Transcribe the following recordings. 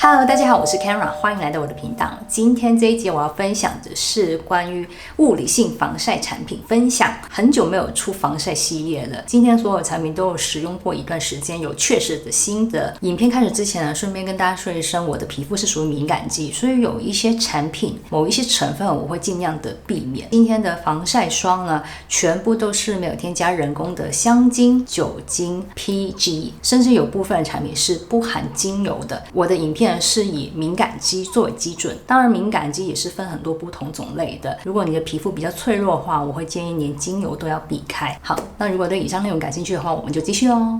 Hello， 大家好，我是 Kara， 欢迎来到我的频道。今天这一集我要分享的是关于物理性防晒产品分享。很久没有出防晒系列了，今天所有产品都有使用过一段时间，有确实的心得。影片开始之前呢，顺便跟大家说一声，我的皮肤是属于敏感肌，所以有一些产品、某一些成分我会尽量的避免。今天的防晒霜呢，全部都是没有添加人工的香精、酒精、PG， 甚至有部分的产品是不含精油的。我的影片是以敏感肌作为基准，当然敏感肌也是分很多不同种类的。如果你的皮肤比较脆弱的话，我会建议连精油都要避开。好，那如果对以上内容感兴趣的话，我们就继续咯。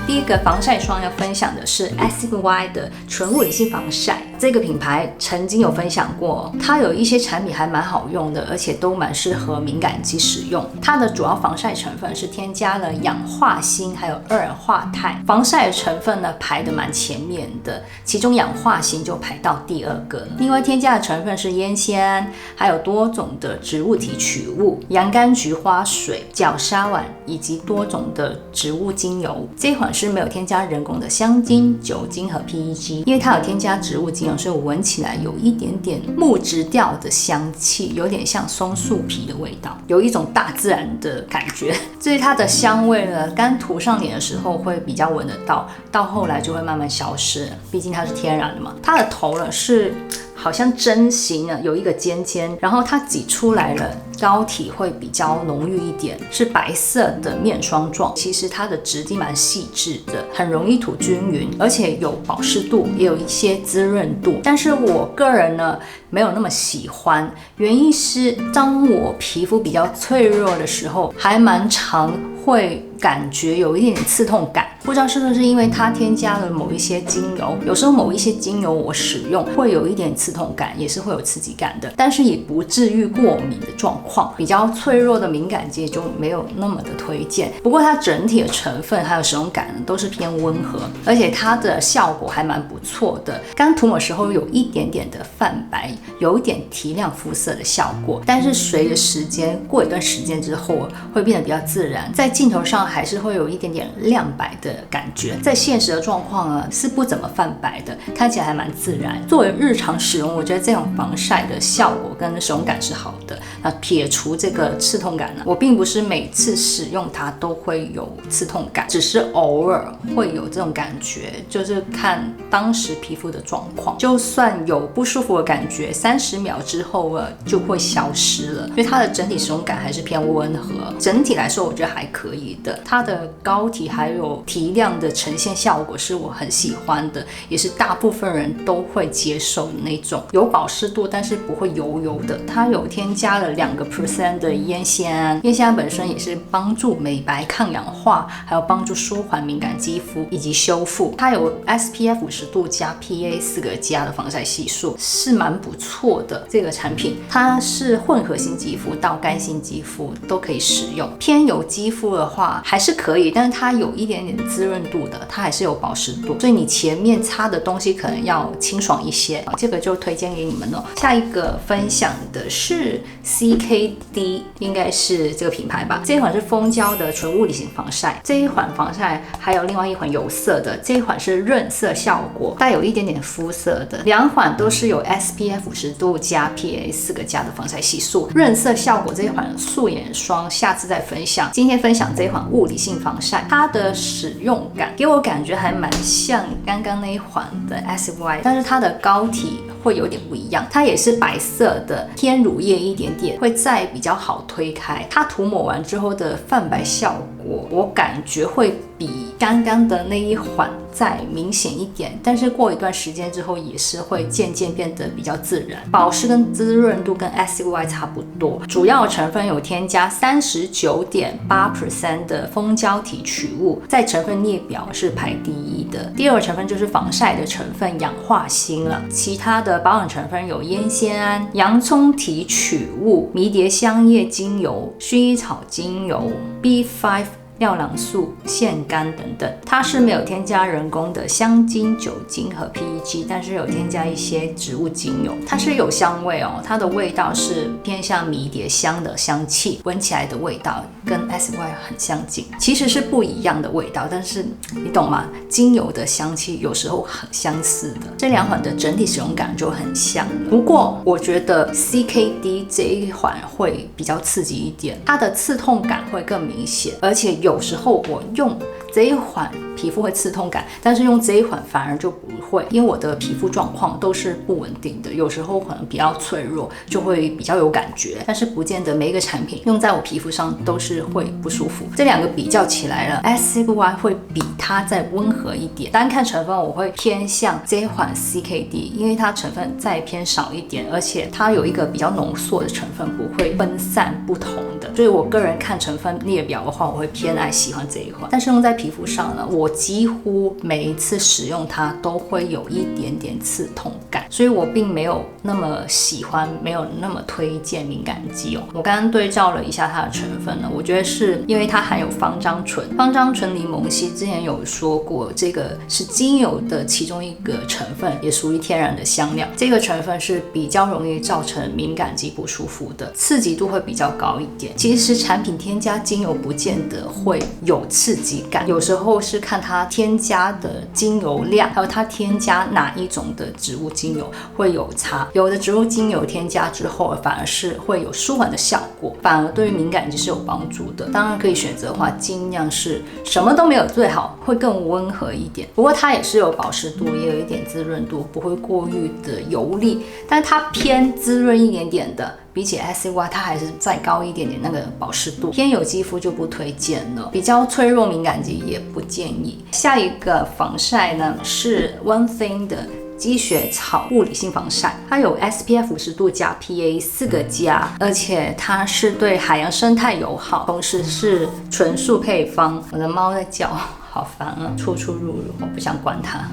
第一个防晒霜要分享的是 SY 的纯物理性防晒。这个品牌曾经有分享过，它有一些产品还蛮好用的，而且都蛮适合敏感肌使用。它的主要防晒成分是添加了氧化锌还有二氧化钛，防晒的成分呢排得蛮前面的，其中氧化锌就排到第二个。另外添加的成分是烟酰，还有多种的植物提取物、洋甘菊花水、角鲨烷以及多种的植物精油。这一款是没有添加人工的香精、酒精和 PEG， 因为它有添加植物精油，所以我闻起来有一点点木质调的香气，有点像松树皮的味道，有一种大自然的感觉。至于它的香味呢，刚涂上脸的时候会比较闻得到，到后来就会慢慢消失，毕竟它是天然的嘛。它的头呢是好像针形呢，有一个尖尖，然后它挤出来了，膏体会比较浓郁一点，是白色的面霜状。其实它的质地蛮细致的，很容易涂均匀，而且有保湿度，也有一些滋润度。但是我个人呢没有那么喜欢，原因是当我皮肤比较脆弱的时候，还蛮常会感觉有一点点刺痛感，不知道是不是因为它添加了某一些精油，有时候某一些精油我使用会有一点刺痛感，也是会有刺激感的，但是也不至于过敏的状况。比较脆弱的敏感肌就没有那么的推荐。不过它整体的成分还有使用感都是偏温和，而且它的效果还蛮不错的。刚涂抹时候有一点点的泛白，有一点提亮肤色的效果，但是随着时间过一段时间之后会变得比较自然，在镜头上还是会有一点点亮白的感觉，在现实的状况呢是不怎么泛白的，看起来还蛮自然。作为日常使用，我觉得这种防晒的效果跟使用感是好的。那撇除这个刺痛感呢，我并不是每次使用它都会有刺痛感，只是偶尔会有这种感觉，就是看当时皮肤的状况。就算有不舒服的感觉，30秒之后就会消失了，因为它的整体使用感还是偏温和。整体来说，我觉得还可以的。它的膏体还有提亮的呈现效果是我很喜欢的，也是大部分人都会接受的那种，有保湿度但是不会油油的。它有添加了2% 的烟酰，烟酰本身也是帮助美白、抗氧化，还有帮助舒缓敏感肌肤以及修复。它有 SPF 50度加 PA 4个加的防晒系数，是蛮不错的。这个产品它是混合性肌肤到干性肌肤都可以使用，偏油肌肤的话还是可以，但是它有一点点滋润度的，它还是有保湿度，所以你前面擦的东西可能要清爽一些，这个就推荐给你们了。下一个分享的是 CKD， 应该是这个品牌吧。这一款是蜂胶的纯物理型防晒，这一款防晒还有另外一款有色的，这一款是润色效果，带有一点点肤色的。两款都是有 SPF 50度加 PA 4个加的防晒系数。润色效果这一款素颜霜下次再分享，今天分享这一款物理性防晒。它的使用感给我感觉还蛮像刚刚那一款的 SY， 但是它的膏体会有点不一样，它也是白色的，偏乳液一点点，会再比较好推开。它涂抹完之后的泛白效果，我感觉会比刚刚的那一款再明显一点，但是过一段时间之后也是会渐渐变得比较自然。保湿跟滋润度跟 SY 差不多，主要成分有添加 39.8% 的蜂胶提取物，在成分列表是排第一的。第二个成分就是防晒的成分氧化锌了，其他的保养成分有烟酰、洋葱提取物、迷迭香叶精油、薰衣草精油、B5 尿囊素、腺苷等等。它是没有添加人工的香精、酒精和 PEG， 但是有添加一些植物精油。它是有香味哦，它的味道是偏向迷迭香的香气，闻起来的味道跟 SY 很相近，其实是不一样的味道，但是你懂吗？精油的香气有时候很相似的，这两款的整体使用感就很像。不过我觉得 CKD 这一款会比较刺激一点，它的刺痛感会更明显，而且有时候我用这一款皮肤会刺痛感，但是用这一款反而就不会，因为我的皮肤状况都是不稳定的，有时候可能比较脆弱，就会比较有感觉，但是不见得每一个产品用在我皮肤上都是会不舒服。这两个比较起来了 SY 会比它再温和一点。单看成分我会偏向这一款 CKD， 因为它成分再偏少一点，而且它有一个比较浓缩的成分，不会分散不同的，所以我个人看成分列表的话，我会偏爱喜欢这一款。但是用在皮肤上呢，我几乎每一次使用它都会有一点点刺痛感，所以我并没有那么喜欢，没有那么推荐敏感肌哦。我刚刚对照了一下它的成分呢，我觉得是因为它含有芳樟醇，芳樟醇柠檬烯之前有说过，这个是精油的其中一个成分，也属于天然的香料。这个成分是比较容易造成敏感肌不舒服的，刺激度会比较高一点。其实产品添加精油不见得会有刺激感，有时候是看它添加的精油量，还有它添加哪一种的植物精油会有差。有的植物精油添加之后，反而是会有舒缓的效果，反而对于敏感肌是有帮助的。当然可以选择的话，尽量是什么都没有最好，会更温和一点。不过它也是有保湿度，也有一点滋润度，不会过于的油腻，但它偏滋润一点点的。比起 SY 它还是再高一点点那个保湿度，偏有肌肤就不推荐了，比较脆弱敏感肌也不建议。下一个防晒呢是 One Thing 的积雪草物理性防晒，它有 SPF 50度加 PA 4个加，而且它是对海洋生态友好，同时是纯素配方。我的猫在叫，好烦啊，出出入入，我不想管它。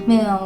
喵。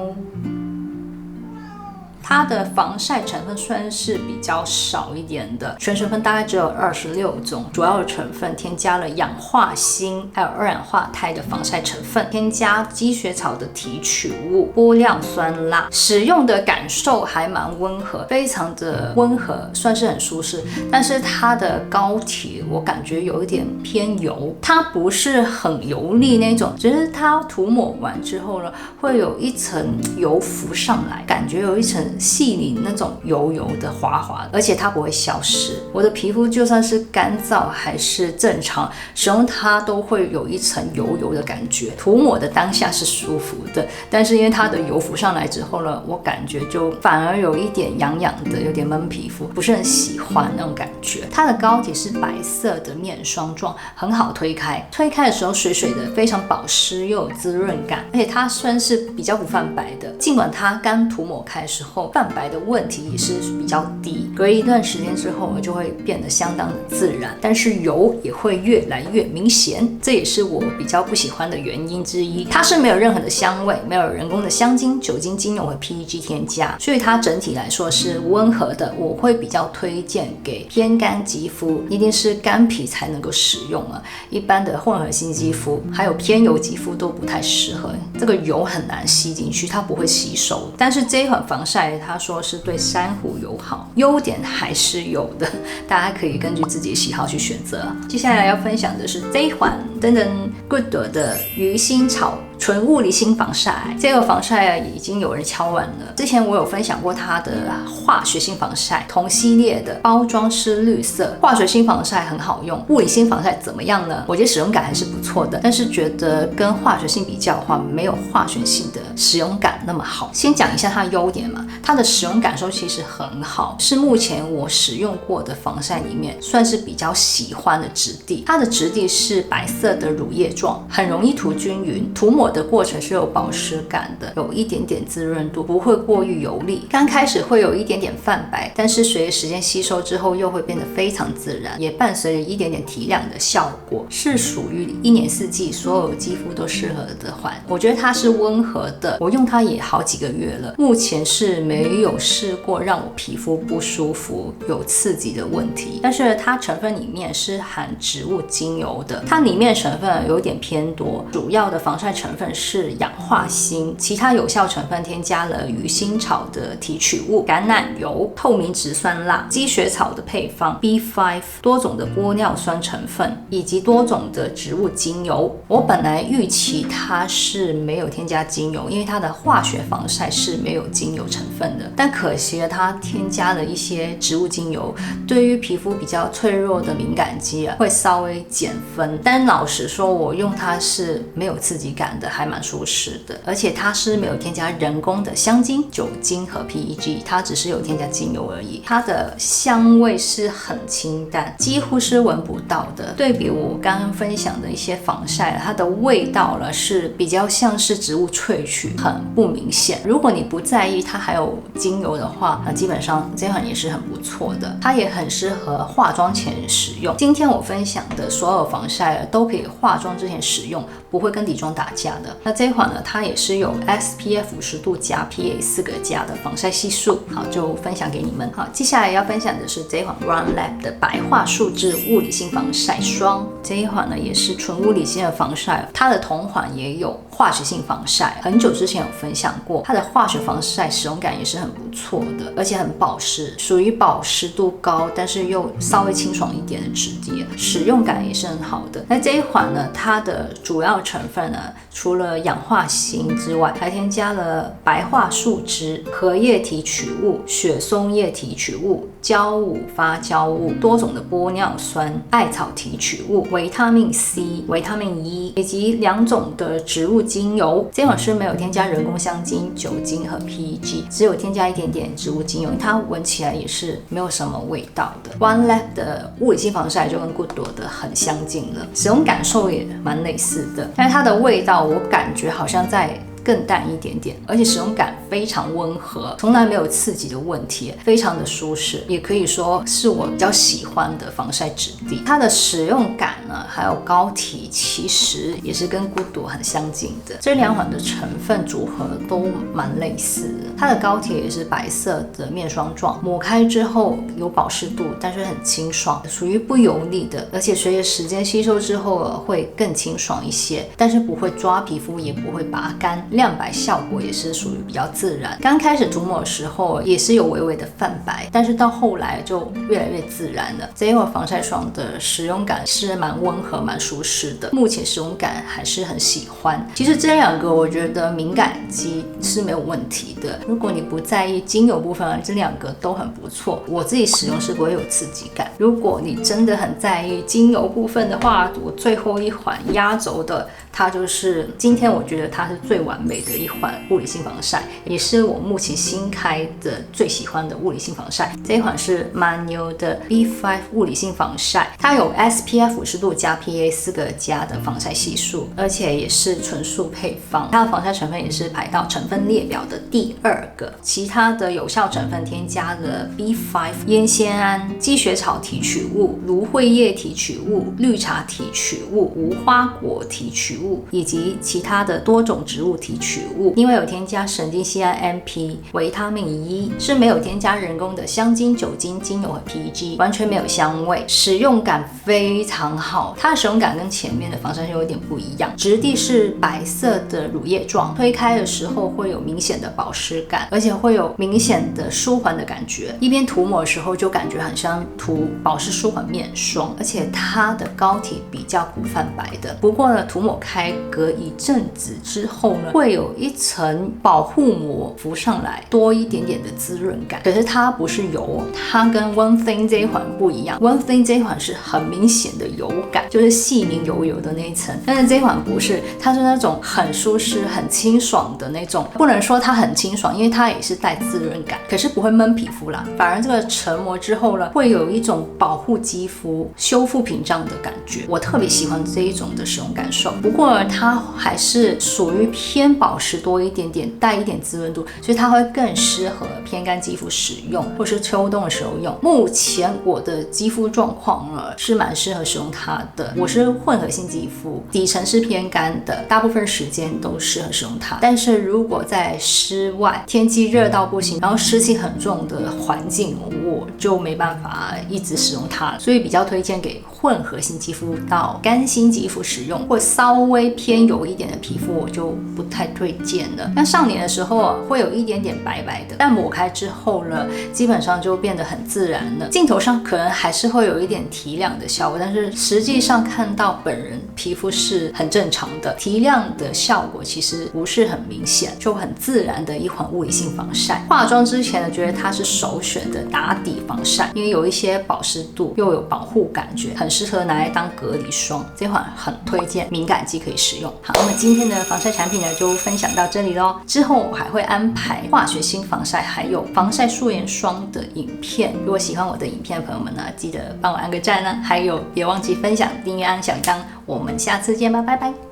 它的防晒成分算是比较少一点的，全成分大概只有26种，主要的成分添加了氧化锌还有二氧化钛的防晒成分，添加积雪草的提取物、玻尿酸钠，使用的感受还蛮温和，非常的温和，算是很舒适。但是它的膏体我感觉有一点偏油，它不是很油腻那种，只是它涂抹完之后呢，会有一层油浮上来，感觉有一层细腻那种油油的滑滑的，而且它不会消失。我的皮肤就算是干燥还是正常，使用它都会有一层油油的感觉。涂抹的当下是舒服的，但是因为它的油浮上来之后呢，我感觉就反而有一点痒痒的，有点闷皮肤，不是很喜欢那种感觉。它的膏体是白色的面霜状，很好推开，推开的时候水水的，非常保湿又有滋润感，而且它算是比较不泛白的。尽管它刚涂抹开的时候泛白的问题也是比较低，隔一段时间之后就会变得相当的自然，但是油也会越来越明显，这也是我比较不喜欢的原因之一。它是没有任何的香味，没有人工的香精、酒精、精油和 PEG 添加，所以它整体来说是温和的。我会比较推荐给偏干肌肤，一定是干皮才能够使用啊，一般的混合性肌肤还有偏油肌肤都不太适合，这个油很难吸进去，它不会吸收。但是这一款防晒它说是对珊瑚友好，优点还是有的，大家可以根据自己的喜好去选择。接下来要分享的是这一款噔噔 Good 的鱼腥草纯物理性防晒。这个防晒已经有人敲完了，之前我有分享过它的化学性防晒，同系列的包装是绿色，化学性防晒很好用，物理性防晒怎么样呢？我觉得使用感还是不错的，但是觉得跟化学性比较的话，没有化学性的使用感那么好。先讲一下它的优点嘛，它的使用感受其实很好，是目前我使用过的防晒里面算是比较喜欢的质地。它的质地是白色的乳液状，很容易涂均匀，涂抹抹的过程是有保湿感的，有一点点滋润度，不会过于油腻。刚开始会有一点点泛白，但是随着时间吸收之后又会变得非常自然，也伴随着一点点提亮的效果，是属于一年四季所有肌肤都适合的款。我觉得它是温和的，我用它也好几个月了，目前是没有试过让我皮肤不舒服、有刺激的问题。但是它成分里面是含植物精油的，它里面成分有点偏多，主要的防晒成分是氧化锌，其他有效成分添加了鱼腥草的提取物、橄榄油、透明质酸钠、积雪草的配方、B5、多种的玻尿酸成分以及多种的植物精油。我本来预期它是没有添加精油，因为它的化学防晒是没有精油成分的，但可惜了它添加了一些植物精油，对于皮肤比较脆弱的敏感肌会稍微减分。但老实说，我用它是没有刺激感的，还蛮舒适的，而且它是没有添加人工的香精、酒精和 PEG， 它只是有添加精油而已。它的香味是很清淡，几乎是闻不到的。对比我刚刚分享的一些防晒，它的味道呢是比较像是植物萃取，很不明显。如果你不在意它还有精油的话，那基本上这款也是很不错的，它也很适合化妆前使用。今天我分享的所有防晒都可以化妆之前使用，不会跟底妆打架的。那这一款呢，它也是有 SPF 50度加 PA 4个加的防晒系数，好，就分享给你们。好，接下来要分享的是这一款 Run Lab 的白桦树脂物理性防晒霜。这一款呢也是纯物理性的防晒，它的同款也有化学性防晒，很久之前有分享过，它的化学防晒使用感也是很不错的，而且很保湿，属于保湿度高，但是又稍微清爽一点的质地，使用感也是很好的。那这一款呢，它的主要成分呢，除了氧化锌之外，还添加了白桦树脂、荷叶提取物、雪松叶提取物、胶五发胶物、多种的玻尿酸、艾草提取物、维他命 C、维他命 E 以及2种的植物精油。这款是没有添加人工香精、酒精和 PEG， 只有添加一点点植物精油，它闻起来也是没有什么味道的。One Lab 的物理性防晒就跟 Good 的很相近了，使用感受也蛮类似的，但是它的味道我感觉好像在更淡一点点，而且使用感非常温和，从来没有刺激的问题，非常的舒适，也可以说是我比较喜欢的防晒质地。它的使用感呢，还有膏体，其实也是跟 Good 很相近的，这2款的成分组合都蛮类似的。它的膏体也是白色的面霜状，抹开之后有保湿度，但是很清爽，属于不油腻的，而且随着时间吸收之后会更清爽一些，但是不会抓皮肤，也不会拔干。亮白效果也是属于比较自然，刚开始涂抹的时候也是有微微的泛白，但是到后来就越来越自然了。这一款防晒霜的使用感是蛮温和、蛮舒适的，目前使用感还是很喜欢。其实这2个我觉得敏感肌是没有问题的，如果你不在意精油部分，这2个都很不错。我自己使用是不会有刺激感。如果你真的很在意精油部分的话，我最后一款压轴的，它就是今天我觉得它是最完美的一款物理性防晒，也是我目前新开的最喜欢的物理性防晒。这一款是蛮牛的 B5 物理性防晒，它有 SPF 50度加 PA 4个加的防晒系数，而且也是纯素配方，它的防晒成分也是排到成分列表的第2个。其他的有效成分添加了 B5、烟酰胺、积雪草提取物、芦荟叶提取物、绿茶提取物、无花果提取物以及其他的多种植物提取物。因为有添加神经酰胺 MP、维他命 E， 是没有添加人工的香精、酒精、精油和 PEG， 完全没有香味，使用感非常好。它的使用感跟前面的防晒霜有点不一样，质地是白色的乳液状，推开的时候会有明显的保湿感，而且会有明显的舒缓的感觉。一边涂抹的时候就感觉很像涂保湿舒缓面霜，而且它的膏体比较不泛白的。不过呢，涂抹开隔一阵子之后呢，会有一层保护膜浮上来，多一点点的滋润感。可是它不是油，它跟 One Thing 这一款不一样。One Thing 这一款是很明显的油感，就是细明油油的那一层。但是这款不是，它是那种很舒适、很清爽的那种。不能说它很清爽，因为它也是带滋润感，可是不会闷皮肤啦。反而这个成膜之后呢，会有一种保护肌肤、修复屏障的感觉。我特别喜欢这一种的使用感受。不过它还是属于偏保湿多一点点，带一点滋润度，所以它会更适合偏干肌肤使用，或是秋冬的时候用。目前我的肌肤状况呢是蛮适合使用它的。我是混合性肌肤，底层是偏干的，大部分时间都适合使用它。但是如果在室外天气热到不行，然后湿气很重的环境，我就没办法一直使用它，所以比较推荐给混合性肌肤到干性肌肤使用，或稍微偏油一点的皮肤我就不太推荐了。那上脸的时候会有一点点白白的，但抹开之后呢，基本上就变得很自然了。镜头上可能还是会有一点提亮的效果，但是实际上看到本人皮肤是很正常的，提亮的效果其实不是很明显，就很自然的一款物理性防晒。化妆之前呢，觉得它是首选的打底防晒，因为有一些保湿度又有保护感觉，很适合拿来当隔离霜。这款很推荐敏感肌可以使用。好，那么今天的防晒产品呢就分享到这里咯。之后我还会安排化学性防晒还有防晒素颜霜的影片。如果喜欢我的影片的朋友们呢，记得帮我按个赞呢，还有别忘记分享、订阅、按小铃铛。我们下次见吧，拜拜。